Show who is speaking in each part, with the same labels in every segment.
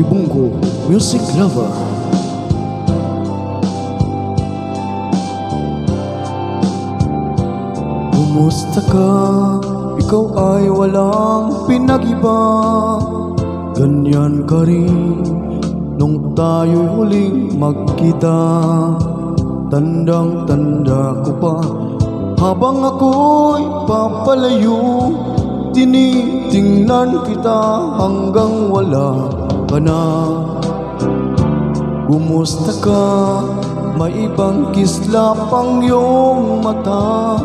Speaker 1: Libunggo Music Lover. Kumusta ka? Ikaw ay walang pinag-iba. Ganyan ka rin nung tayo'y huling magkita. Tandang-tanda ko pa, habang ako'y papalayo, tinitingnan kita hanggang wala ka na. Kumusta ka? May ibang kislap ang iyong mata.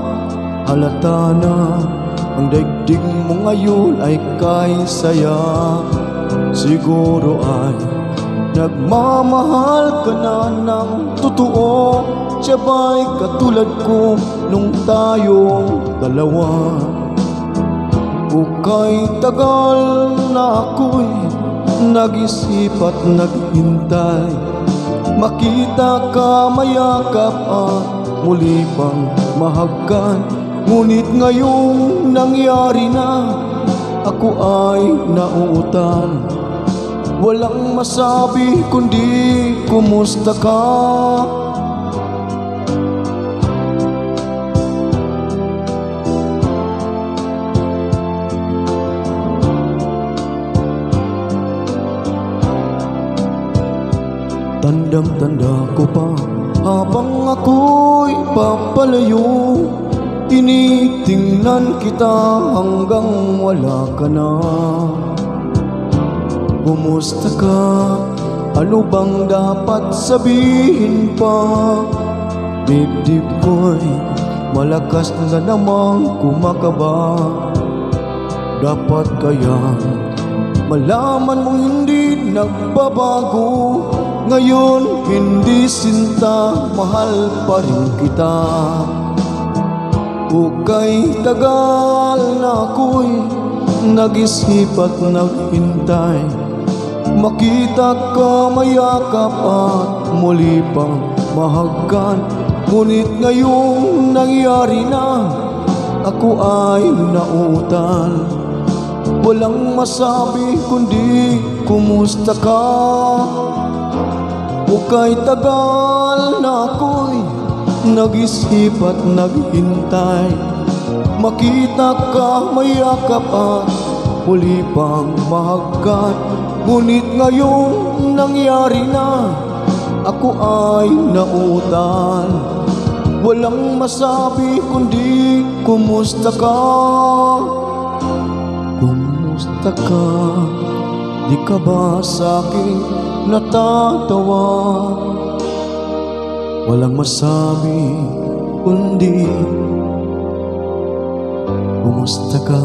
Speaker 1: Halata na ang daigdig mo ngayon ay kay saya. Siguro ay nagmamahal ka na ng totoo. Siya ba'y katulad ko nung tayong dalawa? O kay tagal na ako'y nag-isip at naghintay, makita ka, mayakap at muli pang mahagkan. Ngunit ngayong nangyari na, ako ay nauutan. Walang masabi kundi kumusta ka? Tandang-tanda ko pa, habang ako'y papalayo, tinitingnan kita hanggang wala ka na. Kumusta ka? Ano bang dapat sabihin pa? Dibdib ko'y malakas na namang kumakaba. Dapat kaya malaman mong hindi nagbabago. Ngayon hindi sinta, mahal pa rin kita. O kay tagal na ako'y nag-isip at naghintay, makita ka, mayakap at muli pang mahagkan. Ngunit ngayong nangyari na, ako ay nauutal. Walang masabi kundi kumusta ka? O kay tagal na ako'y nag-isip at naghintay, makita ka, mayakap at muli pang mahagkan. Ngunit ngayong nangyari na, ako ay nauutal. Walang masabi kundi kumusta ka? Kumusta ka? Di ka ba sa'kin natatawa? Walang masabi kundi kumusta ka?